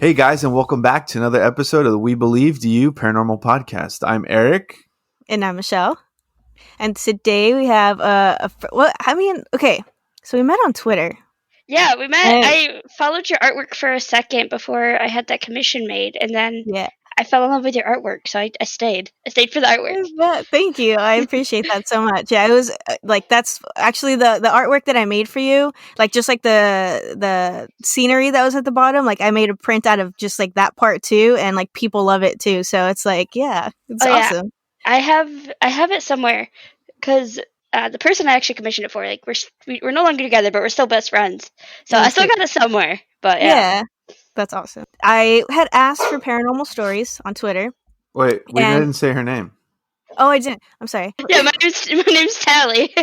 Hey guys, and welcome back to another episode of the We Believe Do You Paranormal Podcast. I'm Eric. And I'm Michelle. And today we have so we met on Twitter. Yeah, we met. I followed your artwork for a second before I had that commission made, and then I fell in love with your artwork, so I stayed. I stayed for the artwork. Yeah, thank you. I appreciate that so much. Yeah, it was that's actually the artwork that I made for you. Like just like the scenery that was at the bottom. Like I made a print out of just like that part too, and like people love it too. So it's like, it's awesome. Yeah. I have it somewhere because the person I actually commissioned it for, like we're no longer together, but we're still best friends. So I still got it somewhere. But yeah, that's awesome. I had asked for paranormal stories on Twitter. Wait, we didn't say her name. Oh, I didn't. I'm sorry. Yeah, my name's Talli.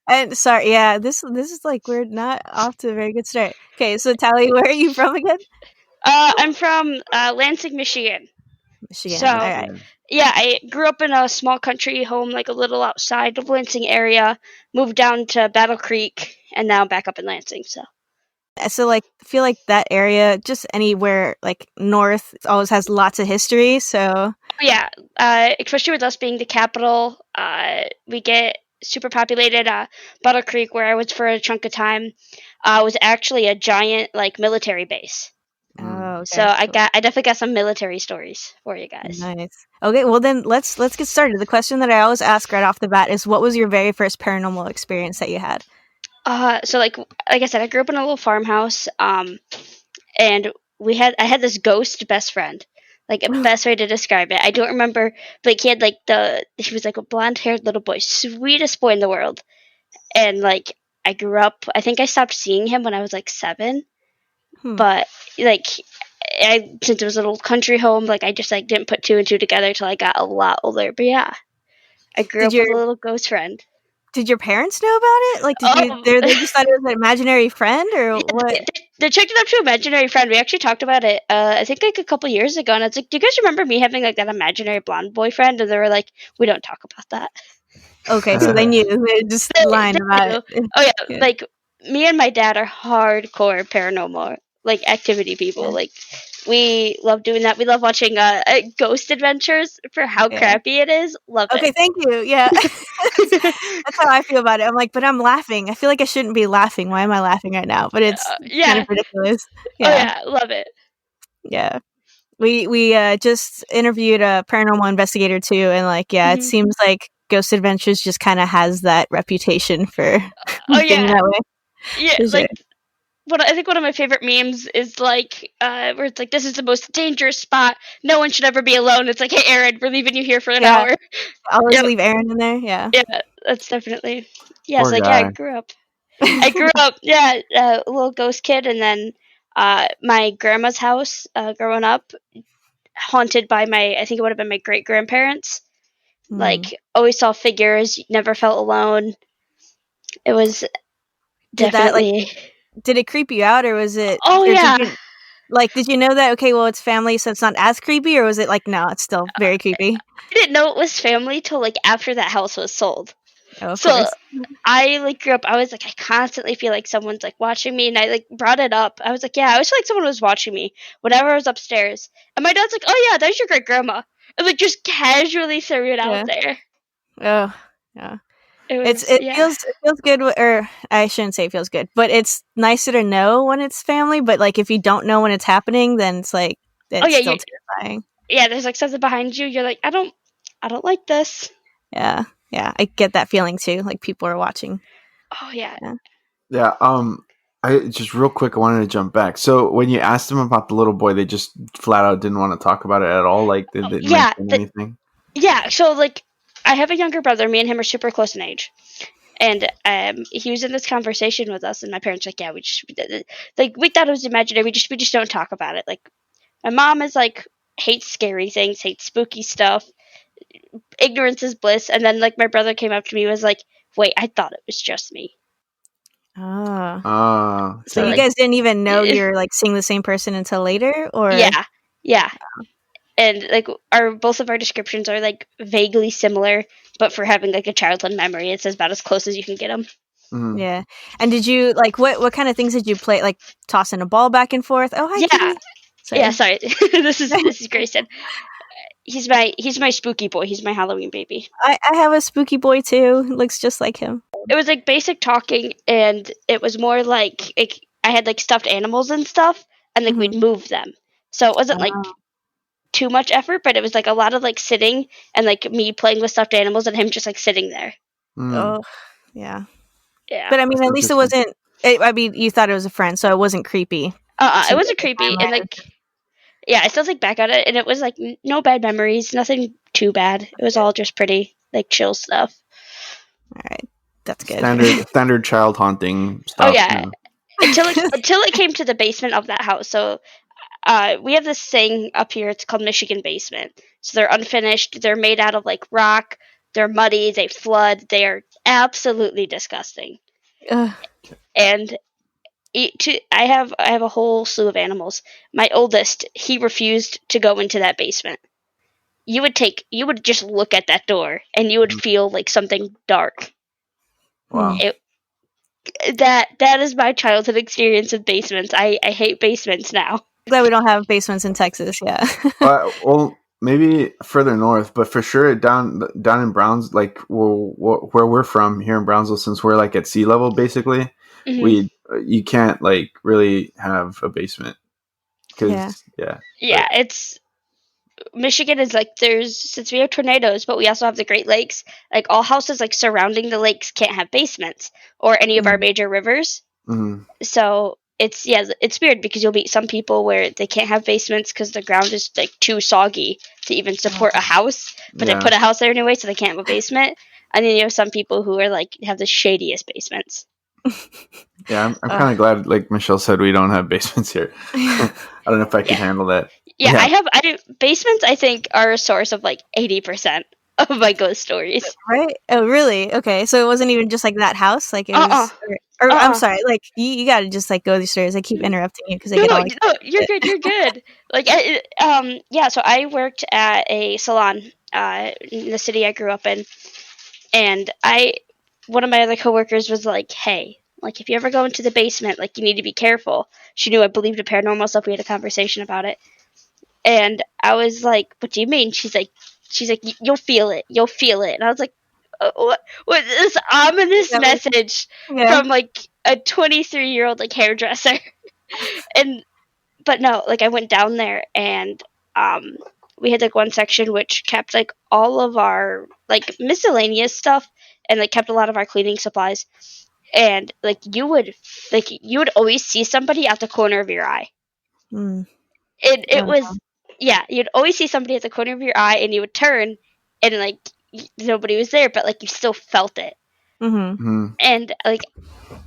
And sorry, this is like we're not off to a very good start. Okay, so Talli, where are you from again? I'm from Lansing, Michigan. Michigan. So, all right. Yeah, I grew up in a small country home, like a little outside of Lansing area. Moved down to Battle Creek, and now back up in Lansing. So like, I feel like that area, just anywhere like north, always has lots of history. So yeah, especially with us being the capital, we get super populated. Battle Creek, where I was for a chunk of time, was actually a giant like military base. Oh, okay. So I definitely got some military stories for you guys. Nice. Okay, well then let's get started. The question that I always ask right off the bat is, what was your very first paranormal experience that you had? So like I said, I grew up in a little farmhouse, and I had this ghost best friend. Like a best way to describe it. I don't remember, but he had he was like a blonde-haired little boy, sweetest boy in the world. And like I grew up, I think I stopped seeing him when I was like 7. But like since it was a little country home, like I just like didn't put 2 and 2 together till I got a lot older. But yeah, I grew up with a little ghost friend. Did your parents know about it? Like, they just thought it was an imaginary friend, or what? They checked it up to imaginary friend. We actually talked about it, I think like a couple years ago, and it's like, do you guys remember me having like that imaginary blonde boyfriend? And they were like, we don't talk about that. Okay, so they knew. They just lied about it. Oh yeah, like me and my dad are hardcore paranormal like activity people. Like we love doing that. We love watching ghost adventures for how crappy it is. Love it. Okay, thank you. Yeah. That's how I feel about it. I'm like, but I'm laughing. I feel like I shouldn't be laughing. Why am I laughing right now? But it's kind of ridiculous. Yeah. Oh yeah, love it. Yeah. We just interviewed a paranormal investigator too, and like, it seems like Ghost Adventures just kind of has that reputation for being that way. Yeah, like I think one of my favorite memes is like where it's like, this is the most dangerous spot. No one should ever be alone. It's like, hey Aaron, we're leaving you here for an hour. Always leave Aaron in there. Yeah. Yeah, that's definitely. Yeah, it's like, I grew up. A little ghost kid, and then my grandma's house growing up, haunted by I think it would have been my great grandparents. Like always saw figures, never felt alone. It was definitely. Did it creep you out, or was it? Oh yeah. Did you know that? Okay, well, it's family, so it's not as creepy, or was it like, no, it's still very creepy? I didn't know it was family till like after that house was sold. Oh, of course. I like grew up. I was like, I constantly feel like someone's like watching me, and I like brought it up. I was like, yeah, I always feel like someone was watching me whenever I was upstairs. And my dad's like, oh yeah, that's your great grandma. And like just casually threw it out there. Oh yeah. It feels good, or I shouldn't say it feels good, but it's nicer to know when it's family. But like if you don't know when it's happening, then it's like still terrifying. Yeah, there's like something behind you. You're like, I don't like this. Yeah, I get that feeling too. Like people are watching. Oh yeah. Yeah. I just real quick, I wanted to jump back. So when you asked them about the little boy, they just flat out didn't want to talk about it at all. Like did they mention anything? Yeah. So like, I have a younger brother. Me and him are super close in age, and he was in this conversation with us, and my parents were like, yeah, we thought it was imaginary. We just don't talk about it. Like, my mom is like hates scary things, hates spooky stuff. Ignorance is bliss. And then like my brother came up to me and was like, wait, I thought it was just me. So you guys didn't even know you're like seeing the same person until later, or yeah. And like both of our descriptions are like vaguely similar, but for having like a childhood memory, it's about as close as you can get them. Mm-hmm. Yeah. And did you like what kind of things did you play? Like tossing a ball back and forth? Oh, hi, Kitty. Sorry. Yeah, sorry. This is Grayson. He's my spooky boy. He's my Halloween baby. I have a spooky boy too. Looks just like him. It was like basic talking, and it was more like I had like stuffed animals and stuff, and like we'd move them. So it wasn't like too much effort, but it was like a lot of like sitting and like me playing with stuffed animals and him just like sitting there. Oh, yeah. Yeah. But I mean, at least it wasn't. I mean, you thought it was a friend, so it wasn't creepy. It wasn't creepy, and like, yeah, I still think back at it, and it was like no bad memories, nothing too bad. It was all just pretty like chill stuff. All right, that's good. Standard child haunting stuff. Oh yeah, until it came to the basement of that house. So, we have this thing up here. It's called Michigan basement. So they're unfinished. They're made out of like rock. They're muddy. They flood. They are absolutely disgusting. And I have a whole slew of animals. My oldest, he refused to go into that basement. You would just look at that door and you would feel like something dark. Wow. That is my childhood experience with basements. I hate basements now. Glad we don't have basements in Texas. Yeah. Well, maybe further north, but for sure down in Browns, like where we're from here in Brownsville, since we're like at sea level, basically, you can't like really have a basement because it's Michigan is like since we have tornadoes, but we also have the Great Lakes. Like all houses like surrounding the lakes can't have basements or any of our major rivers. So it's weird because you'll meet some people where they can't have basements because the ground is like too soggy to even support a house, but they put a house there anyway, so they can't have a basement. And then you have some people who are like have the shadiest basements. Yeah, I'm kind of glad, like Michelle said, we don't have basements here. I don't know if I can handle that. Yeah, basements. I think are a source of like 80% of my ghost stories. Right? Oh, really? Okay, so it wasn't even just like that house. Like it was. I'm sorry. Like you got to just like go with your stories. I keep interrupting you because I get all excited. No, you're good. You're good. Like, yeah. So I worked at a salon in the city I grew up in, and one of my other coworkers was like, "Hey, like if you ever go into the basement, like you need to be careful." She knew I believed in paranormal stuff. We had a conversation about it, and I was like, "What do you mean?" She's like, "You'll feel it. You'll feel it." And I was like, what this ominous message from like a 23-year-old like hairdresser? But no, like I went down there and we had like one section which kept like all of our like miscellaneous stuff and like kept a lot of our cleaning supplies, and like you would always see somebody at the corner of your eye. It was you'd always see somebody at the corner of your eye, and you would turn and like nobody was there, but like you still felt it. And like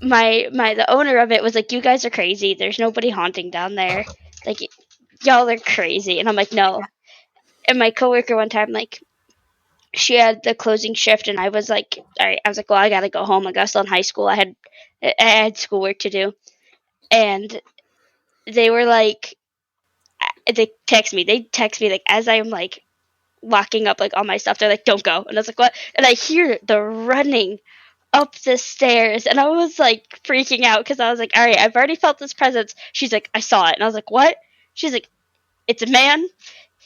the owner of it was like, "You guys are crazy. There's nobody haunting down there. Like y'all are crazy." And I'm like, "No." And my coworker one time, like she had the closing shift, and I was like, "All right." I was like, "Well, I gotta go home. Like I was still in high school. I had schoolwork to do." And they were like, they text me like as I'm like locking up like all my stuff. They're like, "Don't go." And I was like, "What?" And I hear the running up the stairs, and I was like freaking out because I was like, "All right, I've already felt this presence." She's like, "I saw it." And I was like, "What?" She's like, "It's a man.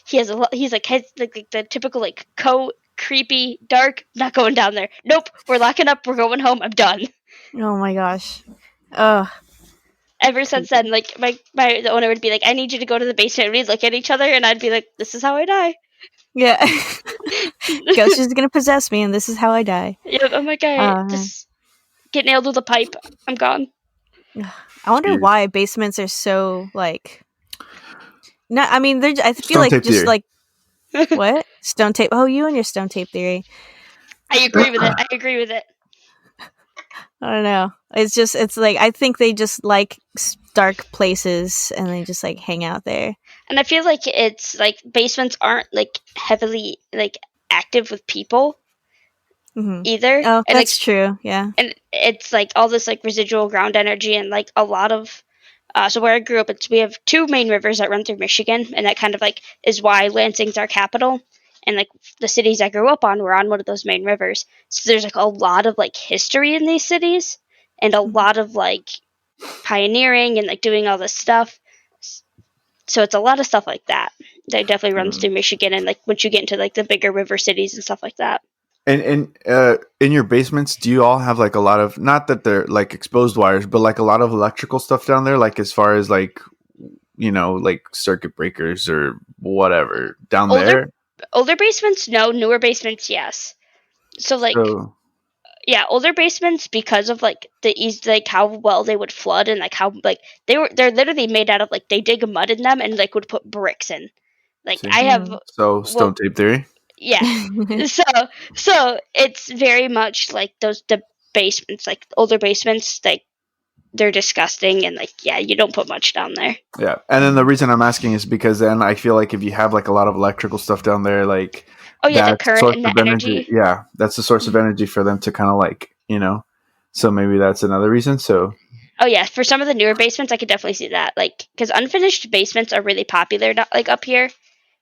He's like the typical like coat, creepy, dark. Not going down there. Nope, we're locking up. We're going home. I'm done." Oh my gosh. Ugh. Ever since then, like the owner would be like, "I need you to go to the basement," and we'd look at each other, and I'd be like, "This is how I die." Yeah. Ghost is gonna possess me, and this is how I die. Yeah, I'm like, just get nailed with a pipe. I'm gone. I wonder why basements are so like. No, I mean, I feel like just theory. like what stone tape. Oh, you and your stone tape theory. I agree with it. I don't know. It's like I think they just like dark places and they just like hang out there. And I feel like it's like basements aren't like heavily like active with people either. Oh, and that's true. Yeah. And it's like all this like residual ground energy and like a lot of so where I grew up, we have two main rivers that run through Michigan, and that kind of like is why Lansing's our capital. And like the cities I grew up on were on one of those main rivers. So there's like a lot of like history in these cities and a lot of like pioneering and like doing all this stuff. So it's a lot of stuff like that that definitely runs through Michigan, and like once you get into like the bigger river cities and stuff like that. And in your basements, do you all have like a lot of, not that they're like exposed wires, but like a lot of electrical stuff down there, like as far as like, like circuit breakers or whatever down there? Older basements, no. Newer basements, yes. So like, So yeah, older basements, because of like the easy, like how well they would flood, and like how like they're literally made out of like they dig mud in them and like would put bricks in. Like see, I have, so stone well, tape theory. yeah. So it's very much like the basements, like older basements, like they're disgusting, and like yeah, you don't put much down there. Yeah, and then the reason I'm asking is because then I feel like if you have like a lot of electrical stuff down there, like Oh yeah, the that's the current source and of the energy. energy. Yeah, that's the source of energy for them to kind of like, So maybe that's another reason. So Oh yeah, for some of the newer basements, I could definitely see that. Like, because unfinished basements are really popular, like up here, a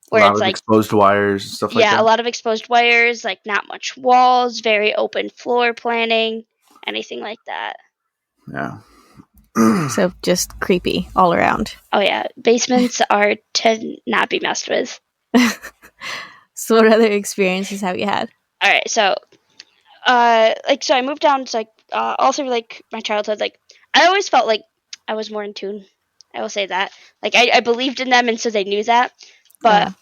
where lot it's of like, exposed wires and stuff like yeah, a that. lot of exposed wires, like not much walls, very open floor planning, anything like that. Yeah. So just creepy all around. Oh yeah, basements are to not be messed with. So what other experiences have you had? All right, so so I moved down to like all through like my childhood. Like I always felt like I was more in tune. I will say that. Like I believed in them, and so they knew that. But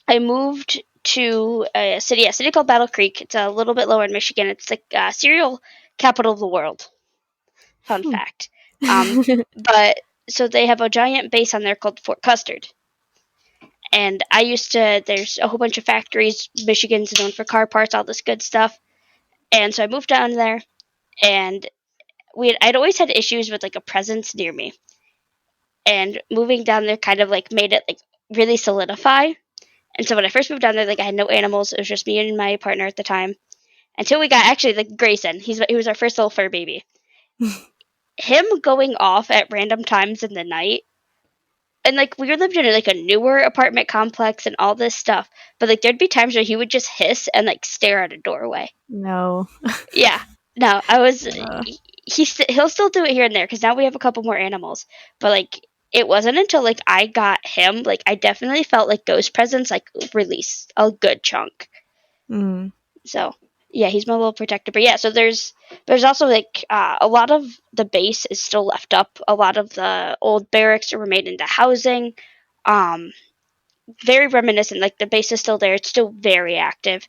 I moved to a city called Battle Creek. It's a little bit lower in Michigan. It's the cereal capital of the world. Fun fact. But so they have a giant base on there called Fort Custard. And there's a whole bunch of factories. Michigan's known for car parts, all this good stuff. And so I moved down there, and I'd always had issues with like a presence near me. And moving down there kind of like made it like really solidify. And so when I first moved down there, like I had no animals. It was just me and my partner at the time. Until we got actually like Grayson. He was our first little fur baby. Him going off at random times in the night, and like we lived in like a newer apartment complex and all this stuff, but like there'd be times where he would just hiss and like stare at a doorway. No. Yeah, no, he'll still do it here and there because now we have a couple more animals, but like it wasn't until like I got him, like I definitely felt like ghost presence like release a good chunk. So yeah, he's my little protector. But yeah, so there's also like a lot of the base is still left up. A lot of the old barracks were made into housing. Very reminiscent. Like the base is still there. It's still very active.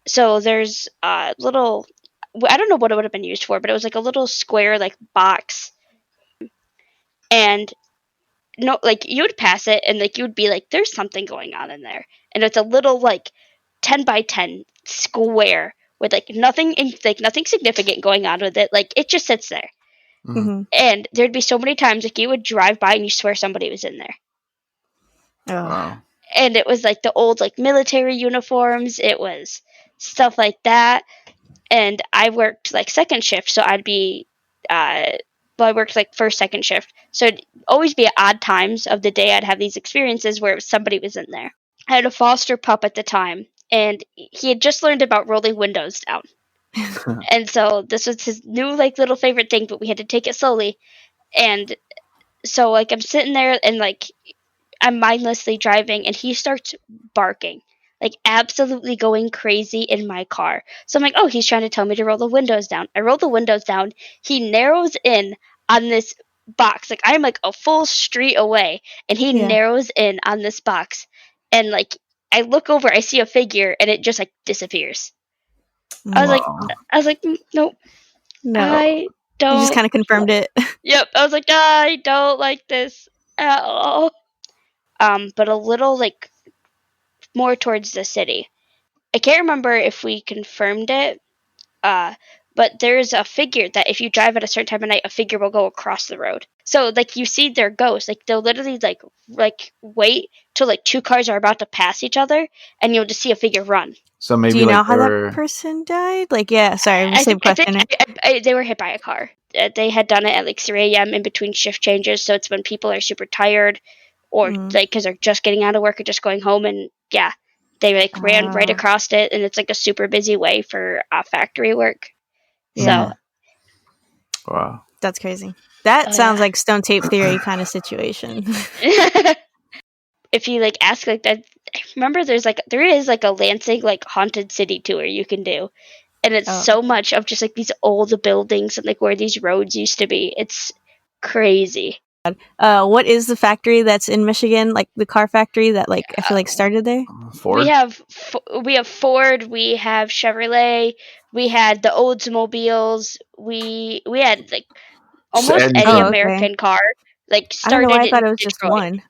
So there's a little. I don't know what it would have been used for, but it was like a little square like box, and no, like you would pass it, and like you would be like, "There's something going on in there," and it's a little like 10 by 10 square with like nothing significant going on with it. Like it just sits there. And there'd be so many times like you would drive by and you swear somebody was in there. Wow. And it was like the old like military uniforms. It was stuff like that. And I worked like second shift, so I'd be I worked like first, second shift. So it'd always be at odd times of the day I'd have these experiences where somebody was in there. I had a foster pup at the time, and he had just learned about rolling windows down. And so this was his new like little favorite thing, but we had to take it slowly. And so like I'm sitting there and like I'm mindlessly driving, and he starts barking, like absolutely going crazy in my car. So I'm like, oh, he's trying to tell me to roll the windows down. I roll the windows down. He narrows in on this box. Like I'm like a full street away, and he narrows in on this box. And like I look over, I see a figure, and it just like disappears. I was like, nope. No. I don't. You just kind of confirmed it. Yep. I was like, I don't like this at all. But a little like more towards the city. I can't remember if we confirmed it. But there's a figure that if you drive at a certain time of night, a figure will go across the road. So like you see their ghosts, like they'll literally like wait till like two cars are about to pass each other, and you'll just see a figure run. So maybe do you like know how that person died? Like, yeah, sorry, same question. I think they were hit by a car. They had done it at like 3 a.m. in between shift changes, so it's when people are super tired, or like because they're just getting out of work or just going home, and yeah, they like ran right across it, and it's like a super busy way for factory work. Yeah. So, wow, that's crazy. That sounds like stone tape theory kind of situation. if you like ask like that, I remember there is like a Lansing like haunted city tour you can do, and it's so much of just like these old buildings and like where these roads used to be. It's crazy. What is the factory that's in Michigan? Like the car factory that like I feel like started there. Ford. We have Ford. We have Chevrolet. We had the Oldsmobiles. We had like almost any American car like I don't know why started I thought in it was just Detroit. one.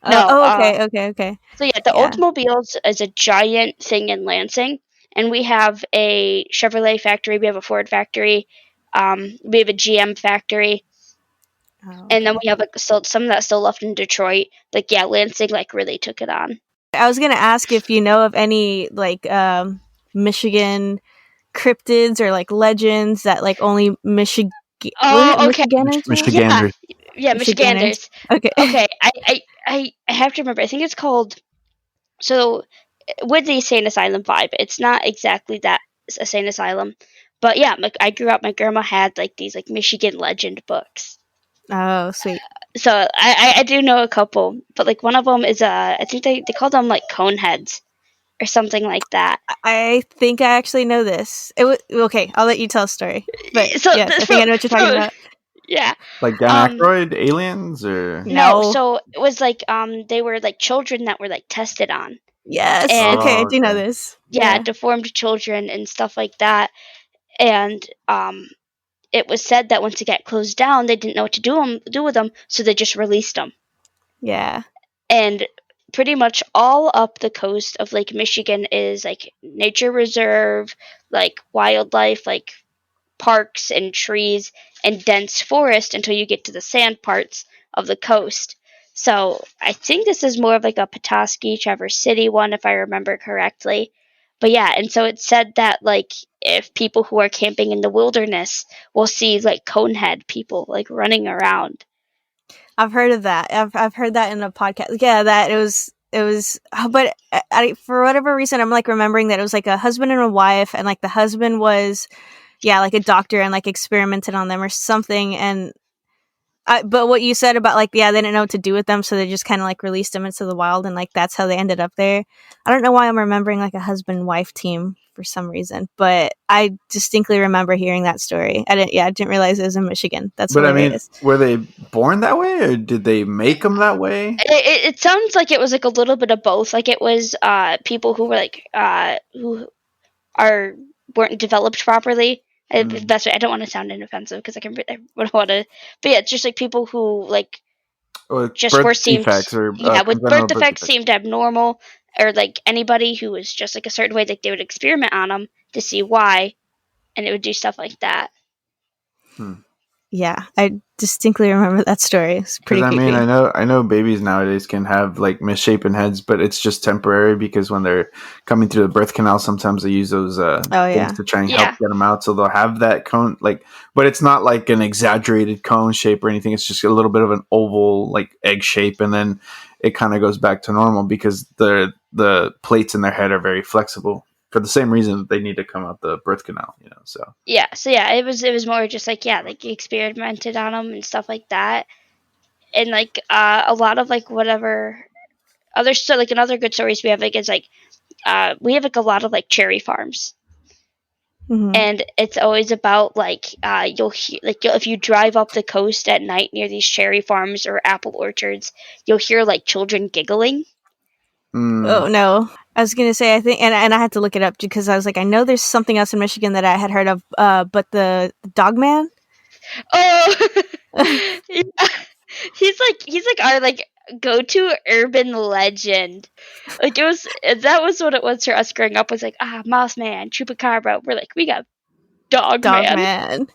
No. Okay. So yeah, the Oldsmobiles is a giant thing in Lansing, and we have a Chevrolet factory. We have a Ford factory. We have a GM factory. And then we have like still some of that still left in Detroit. Like yeah, Lansing like really took it on. I was gonna ask if you know of any like Michigan cryptids or like legends that like only Michigan Oh, okay. Michiganders know? Michiganders. Yeah, Michiganders. Michiganders. Okay. Okay, I have to remember. I think it's called. So with the insane asylum vibe, it's not exactly that insane asylum, but yeah, I grew up. My grandma had like these like Michigan legend books. Oh, sweet. So I do know a couple, but like one of them is I think they call them like cone heads or something like that. I think I actually know this. It was okay. I'll let you tell a story. But yes, I think I know what you're talking about. Yeah. Like Dan Aykroyd, aliens, or no? So it was like they were like children that were like tested on. Yes. And, okay, I do know this. Yeah, deformed children and stuff like that. And it was said that once it got closed down, they didn't know what to do with them, so they just released them. Yeah. And pretty much all up the coast of Lake Michigan is like nature reserve, like wildlife, like parks and trees and dense forest until you get to the sand parts of the coast. So I think this is more of like a Petoskey, Traverse City one, if I remember correctly. But yeah, and so it said that like if people who are camping in the wilderness will see like conehead people like running around. I've heard of that. I've heard that in a podcast. Yeah, that it was, but for whatever reason, I'm like remembering that it was like a husband and a wife, and like the husband was, like a doctor and like experimented on them or something. And but what you said about like, they didn't know what to do with them, so they just kind of like released them into the wild, and like that's how they ended up there. I don't know why I'm remembering like a husband-wife team for some reason, but I distinctly remember hearing that story. I didn't realize it was in Michigan. That's hilarious. I mean, were they born that way, or did they make them that way? It sounds like it was like a little bit of both. Like it was people who were like who weren't developed properly. That's right. I don't want to sound inoffensive because I would want to, but yeah, it's just like people who like just birth defects with birth defects seemed abnormal, or like anybody who was just like a certain way, like they would experiment on them to see why, and it would do stuff like that. Yeah, I distinctly remember that story. It's pretty creepy. I mean, I know babies nowadays can have like misshapen heads, but it's just temporary because when they're coming through the birth canal, sometimes they use those things to try and help get them out. So they'll have that cone, like, but it's not like an exaggerated cone shape or anything. It's just a little bit of an oval, like egg shape, and then it kind of goes back to normal because the plates in their head are very flexible. For the same reason that they need to come out the birth canal, so. Yeah, it was more just like, like experimented on them and stuff like that. And like a lot of like whatever other stuff, like another good stories we have like is like we have like a lot of like cherry farms. And it's always about like you'll hear like if you drive up the coast at night near these cherry farms or apple orchards, you'll hear like children giggling. Oh no. I was gonna say, I think, and I had to look it up because I was like, I know there's something else in Michigan that I had heard of, but the dog man. Oh, yeah. He's like our like go-to urban legend. Like that was what it was for us growing up. Was like Mothman, Chupacabra. We're like, we got dog man.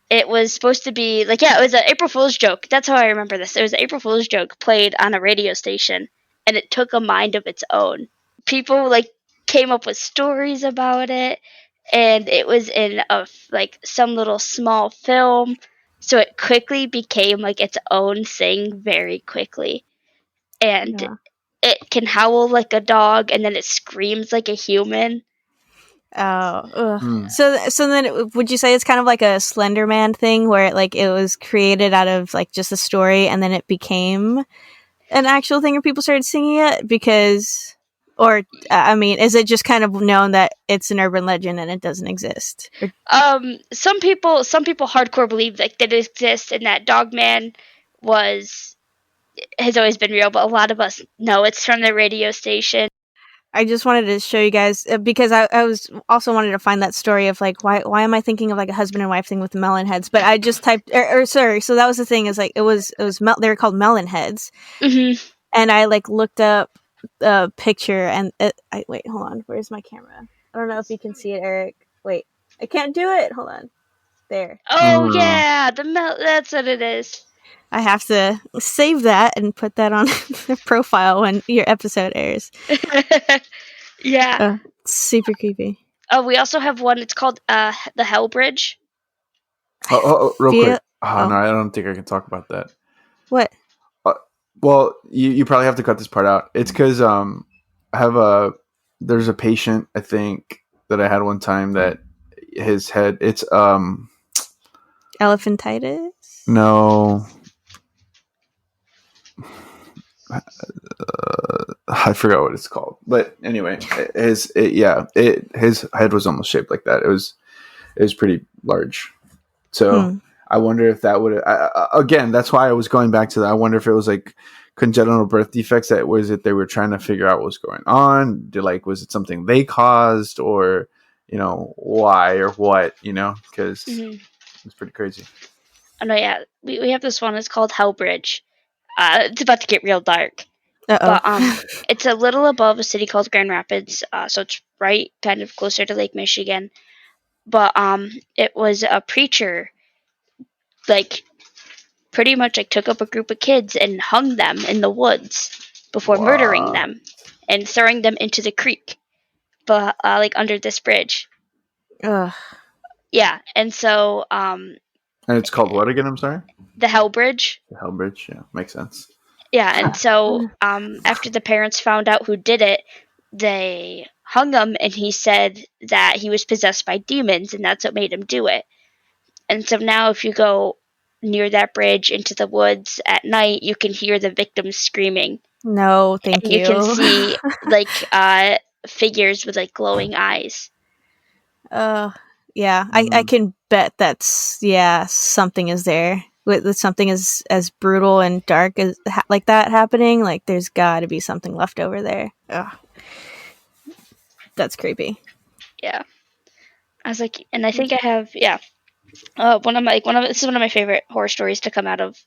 It was supposed to be like, it was an April Fool's joke. That's how I remember this. It was an April Fool's joke played on a radio station, and it took a mind of its own. People like came up with stories about it, and it was in some little small film, so it quickly became like its own thing very quickly. And it can howl like a dog, and then it screams like a human. Oh, so then would you say it's kind of like a Slender Man thing where it was created out of like just a story, and then it became an actual thing, or people started singing it? Because, or I mean, is it just kind of known that it's an urban legend and it doesn't exist? Some people hardcore believe like that it exists and that Dogman has always been real, but a lot of us know it's from the radio station. I just wanted to show you guys because I was also wanted to find that story of like why am I thinking of like a husband and wife thing with the melon heads? But I just typed sorry, so that was the thing is like it was they were called melon heads, and I like looked up a picture and wait, hold on, where's my camera? I don't know if you can see it, Eric. Wait, I can't do it. Hold on, there. Oh yeah, that's what it is. I have to save that and put that on the profile when your episode airs. Yeah. Super creepy. Oh, we also have one. It's called the Hell Bridge. Real quick. No, I don't think I can talk about that. What? Well, you probably have to cut this part out. It's because there's a patient, I think, that I had one time that his head, it's elephantitis? No. I forgot what it's called, but anyway, his head was almost shaped like that. It was pretty large. So I wonder if that would again. That's why I was going back to that. I wonder if it was like congenital birth defects. That was it. They were trying to figure out what was going on. Was it something they caused, or why or what? Because it's pretty crazy. Oh no, yeah, we have this one. It's called Hell Bridge. It's about to get real dark. Uh-oh. But it's a little above a city called Grand Rapids, so it's right kind of closer to Lake Michigan. But it was a preacher, like pretty much like took up a group of kids and hung them in the woods before murdering them and throwing them into the creek, but like under this bridge. Ugh. Yeah, and so and it's called what again? I'm sorry. The Hell Bridge. The Hell Bridge, yeah, makes sense. Yeah, and so after the parents found out who did it, they hung him, and he said that he was possessed by demons, and that's what made him do it. And so now if you go near that bridge into the woods at night, you can hear the victims screaming. No, thank you. You can see like figures with like glowing eyes. Yeah, I can bet that's something is there. With something as brutal and dark as like that happening, like there's got to be something left over there. Ugh. That's creepy. Yeah, I was like, and I think I have this is one of my favorite horror stories to come out of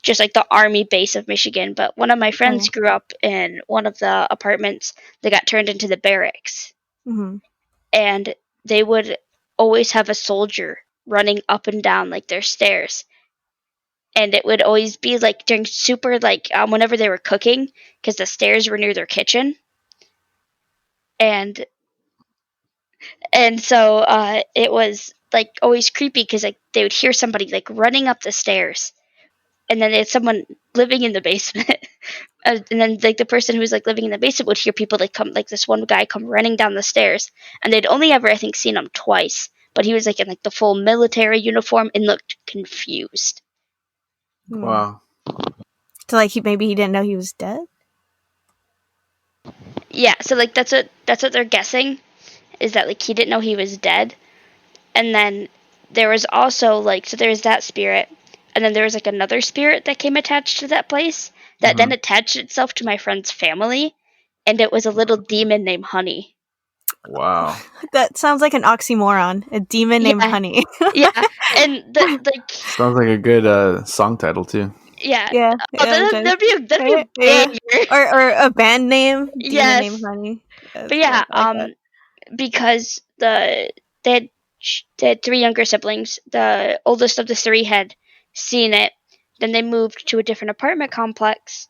just like the army base of Michigan. But one of my friends grew up in one of the apartments that got turned into the barracks, and they would always have a soldier running up and down like their stairs. And it would always be like during super like whenever they were cooking, because the stairs were near their kitchen, and so it was like always creepy because like they would hear somebody like running up the stairs, and then they had someone living in the basement, and then like the person who was like living in the basement would hear people like come, like this one guy come running down the stairs, and they'd only ever I think seen him twice, but he was like in like the full military uniform and looked confused. Wow. So like maybe he didn't know he was dead? Yeah, so like that's what they're guessing, is that like he didn't know he was dead. And then there was also like, so there's that spirit, and then there was like another spirit that came attached to that place that then attached itself to my friend's family, and it was a little demon named Honey. Wow. That sounds like an oxymoron. A demon named Honey. Yeah, and like sounds like a good song title too. Yeah. That'd be a banger. Or a band name. Demon yes. named Honey. But yeah, because they had 3 younger siblings. The oldest of the 3 had seen it. Then they moved to a different apartment complex,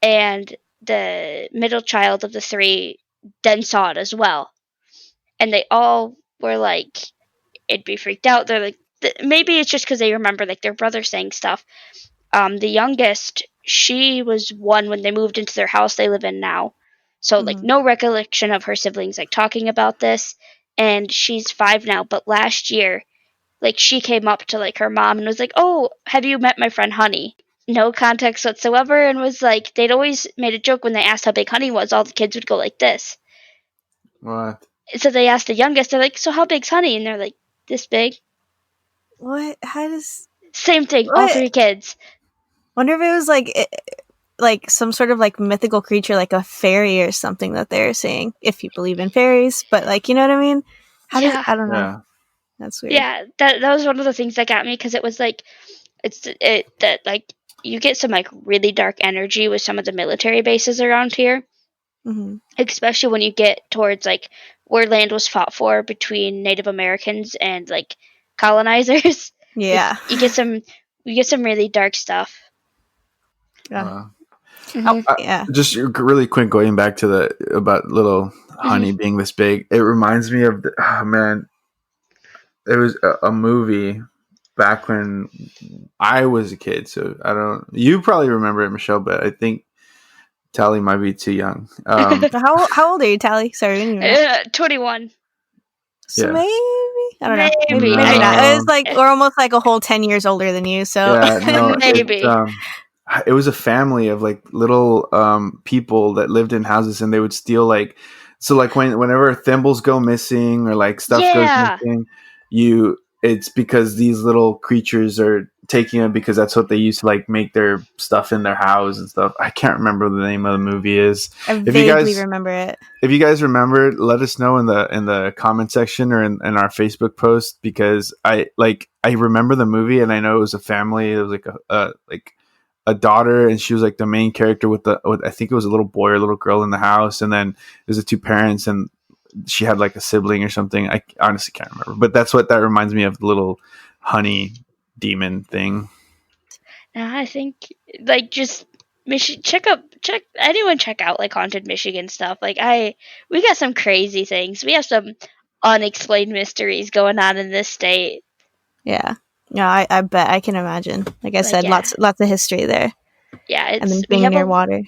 and the middle child of the 3 then saw it as well. And they all were like, it'd be freaked out. They're like, maybe it's just because they remember like their brother saying stuff. The youngest, she was 1 when they moved into their house they live in now. So like no recollection of her siblings like talking about this. And she's 5 now, but last year, like she came up to like her mom and was like, "Oh, have you met my friend Honey?" no context whatsoever, and was like, they'd always made a joke when they asked how big Honey was, all the kids would go like this. What? So they asked the youngest, they're like, so how big's Honey? And they're like, this big. What? How does... Same thing, all What? 3 kids. Wonder if it was like some sort of like mythical creature, like a fairy or something that they're saying, if you believe in fairies. But like, you know what I mean? Yeah. I don't know. Yeah. That's weird. Yeah, that was one of the things that got me, because it was like, that like, you get some like really dark energy with some of the military bases around here, Mm-hmm. especially when you get towards like where land was fought for between Native Americans and like colonizers. Yeah. You get some really dark stuff. Yeah. Mm-hmm. Just really quick, going back to the about little Honey being this big, it reminds me of man, there was a movie back when I was a kid, so I don't. You probably remember it, Michelle, but I think Talli might be too young. How old are you, Talli? Sorry, we didn't even know. 21. So Yeah. maybe, I don't know. Maybe Maybe. not. No. It was like we're almost like a whole 10 years older than you. So Yeah, no, Maybe. it was a family of like little people that lived in houses, and they would steal like, so like whenever thimbles go missing or like stuff goes Yeah. missing, it's because these little creatures are taking it, because that's what they used to like make their stuff in their house and stuff. I can't remember what the name of the movie is. I If you vaguely guys remember it. If you guys remember it, let us know in the comment section or in our Facebook post, because I remember the movie, and I know it was a family. It was like a daughter, and she was like the main character with I think it was a little boy or a little girl in the house, and then there's the 2 parents, and she had like a sibling or something. I honestly can't remember, but that's what that reminds me of, the little Honey demon thing. I think like just check out like haunted Michigan stuff. Like we got some crazy things. We have some unexplained mysteries going on in this state. Yeah. Yeah, I bet. I can imagine. Like I said, yeah. lots of history there. Yeah, And then being near water.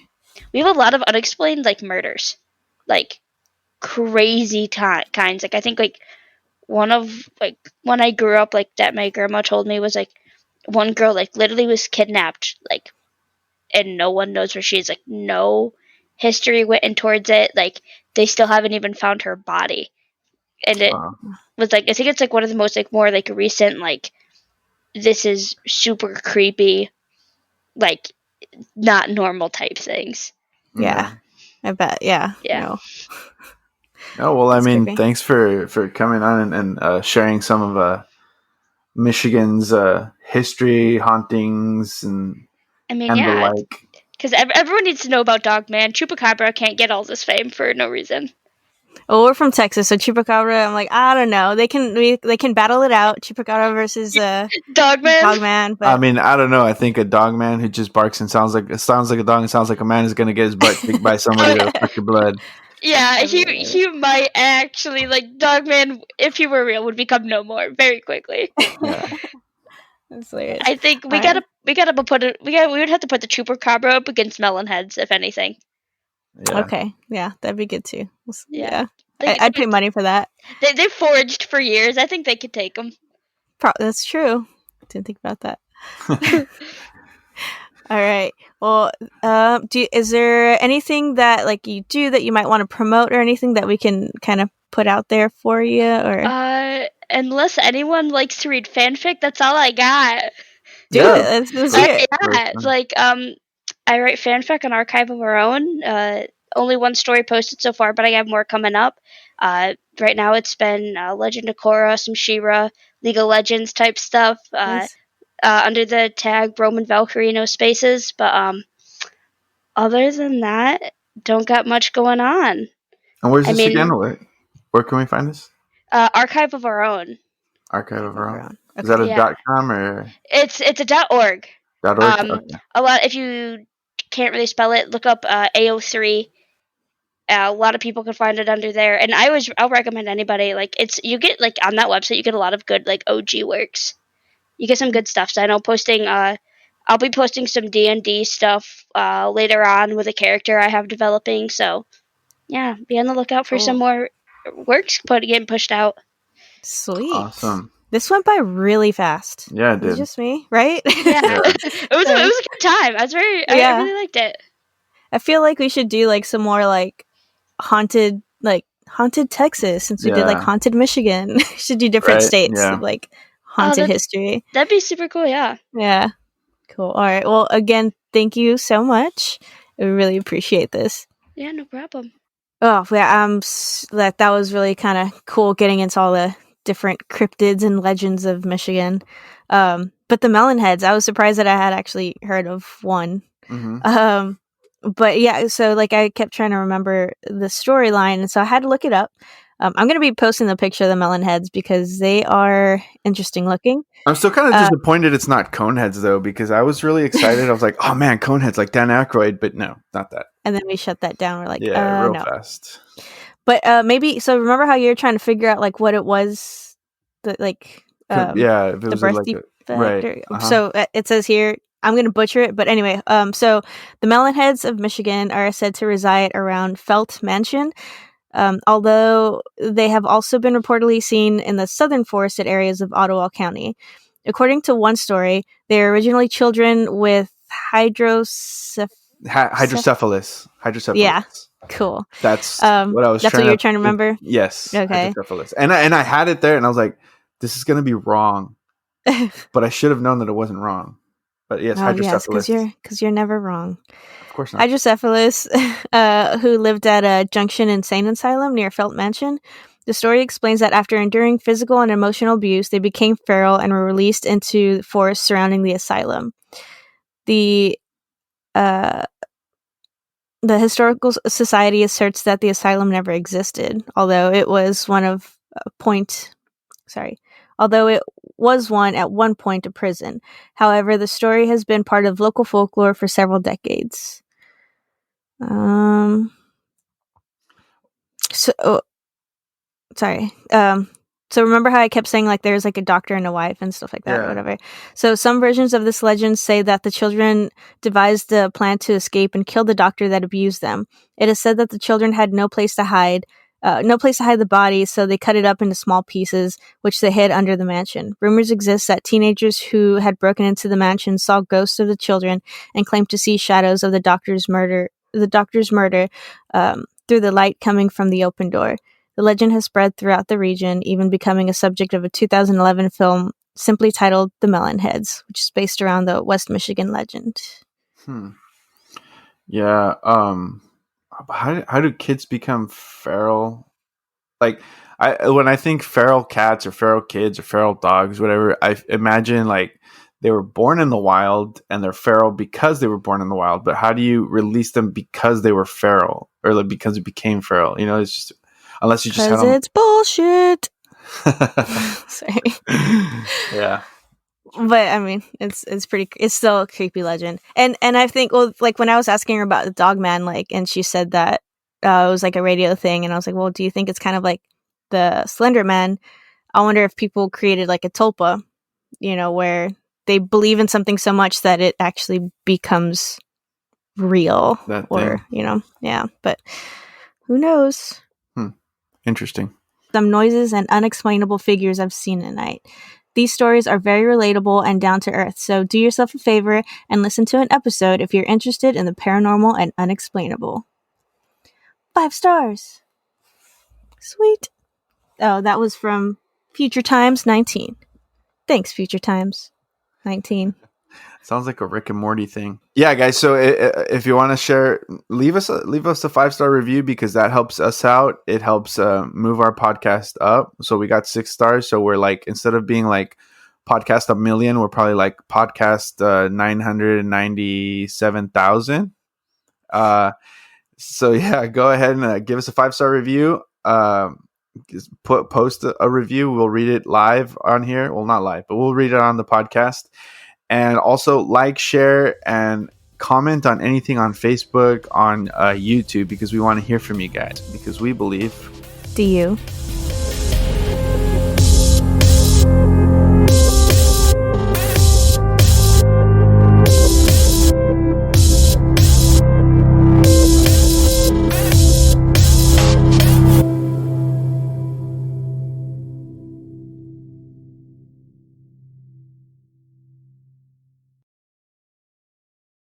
We have a lot of unexplained like murders. Like crazy kinds. Like I think like one of like when I grew up, like that my grandma told me was like one girl like literally was kidnapped, like, and no one knows where she is. Like no history went in towards it. Like they still haven't even found her body. And it was like, I think it's like one of the most like more like recent like, this is super creepy, like not normal type things. Yeah. I bet. Yeah. Yeah. No. Oh, well, I That's mean, creepy. thanks for coming on and sharing some of Michigan's history, hauntings, and the like. Because everyone needs to know about Dogman. Chupacabra can't get all this fame for no reason. Oh, we're from Texas, so Chupacabra. I'm like, I don't know. They can battle it out. Chupacabra versus Dogman. But I mean, I don't know. I think a dog man who just barks and sounds like a dog and sounds like a man is gonna get his butt kicked by somebody to suck your blood. Yeah, he might actually, like, Dogman, if he were real, would become no more very quickly. Yeah. That's hilarious. I think we would have to put the Chupacabra up against Melonheads, if anything. Yeah. Okay, yeah, that'd be good too. Yeah. I'd pay money for that. They foraged for years. I think they could take them. That's true. Didn't think about that. All right. Well, is there anything that like you do that you might want to promote, or anything that we can kind of put out there for you? Or unless anyone likes to read fanfic, that's all I got. Do it. Let's hear it. Yeah, like I write fanfic on Archive of Our Own. Only one story posted so far, but I have more coming up. Right now it's been Legend of Korra, some She-Ra, League of Legends type stuff. Nice. Under the tag Roman Valkyrie, no spaces. But other than that, don't got much going on. And where's this again? Where can we find this? Archive of Our Own. Archive of Our Own. Okay. Is that a .com or? It's a .org. .org. Okay. A lot. If you can't really spell it, look up AO3. A lot of people can find it under there, and I'll recommend anybody, like, you get, like, on that website you get a lot of good, like, OG works. You get some good stuff. So I know I'll be posting some D&D stuff later on with a character I have developing. So yeah, be on the lookout for some more works getting pushed out. Sweet. Awesome. This went by really fast. Yeah, it Was did. just me, right? Yeah. it was a good time. I really liked it. I feel like we should do like some more like haunted Texas, since we did like haunted Michigan. Should do different states of like haunted history. That'd be super cool. Yeah. Yeah. Cool. All right. Well, again, thank you so much. I really appreciate this. Yeah, no problem. Oh yeah, that was really kind of cool getting into all the different cryptids and legends of Michigan. But the melonheads, I was surprised that I had actually heard of one. Mm-hmm. But yeah, so like I kept trying to remember the storyline, and so I had to look it up. I'm going to be posting the picture of the melonheads because they are interesting looking. I'm still kind of disappointed it's not Coneheads though, because I was really excited. I was like, oh man, Coneheads, like Dan Aykroyd, but no, not that. And then we shut that down. We're like, real no. fast. But maybe, so remember how you're trying to figure out like what it was, that like if it the was birth like defect. right. So it says here, I'm going to butcher it, but anyway, so the melonheads of Michigan are said to reside around Felt Mansion, although they have also been reportedly seen in the southern forested areas of Ottawa County. According to one story, they are originally children with hydrocephalus. Yeah, cool. That's what I was. That's what you're trying to remember. Yes. Okay. Hydrocephalus, and I had it there, and I was like, "This is going to be wrong," but I should have known that it wasn't wrong. But yes, hydrocephalus. Yes, because you're never wrong. Of course not. Hydrocephalus, who lived at a Junction Insane Asylum near Felt Mansion. The story explains that after enduring physical and emotional abuse, they became feral and were released into the forest surrounding the asylum. The Historical Society asserts that the asylum never existed, although it was one at one point a prison. However, the story has been part of local folklore for several decades. So remember how I kept saying like there's like a doctor and a wife and stuff like that or whatever. So some versions of this legend say that the children devised a plan to escape and kill the doctor that abused them. It is said that the children had no place to hide the body, so they cut it up into small pieces, which they hid under the mansion. Rumors exist that teenagers who had broken into the mansion saw ghosts of the children and claimed to see shadows of the doctor's murder through the light coming from the open door. The legend has spread throughout the region, even becoming a subject of a 2011 film simply titled The Melonheads, which is based around the West Michigan legend. Yeah. How do kids become feral? Like, when I think feral cats or feral kids or feral dogs, whatever, I imagine like they were born in the wild and they're feral because they were born in the wild. But how do you release them because they were feral, or like because it became feral? You know, it's just, unless you just have them. It's bullshit. Sorry. Yeah. But I mean, it's still a creepy legend. And I think, well, like when I was asking her about the dog man, like, and she said that it was like a radio thing, and I was like, well, do you think it's kind of like the Slender Man? I wonder if people created like a tulpa, you know, where they believe in something so much that it actually becomes real, you know, yeah. But who knows? Interesting. Some noises and unexplainable figures I've seen at night. These stories are very relatable and down to earth, so do yourself a favor and listen to an episode if you're interested in the paranormal and unexplainable. 5 stars. Sweet. Oh, that was from Future Times 19. Thanks, Future Times 19. Sounds like a Rick and Morty thing. Yeah, guys. So if you want to share, leave us a 5-star review, because that helps us out. It helps move our podcast up. So we got 6 stars. So we're like, instead of being like podcast 1,000,000, we're probably like podcast 997,000. So yeah, go ahead and give us a 5-star review. Post a review. We'll read it live on here. Well, not live, but we'll read it on the podcast. And also like, share, and comment on anything on Facebook, on YouTube, because we want to hear from you guys, because we believe. Do you?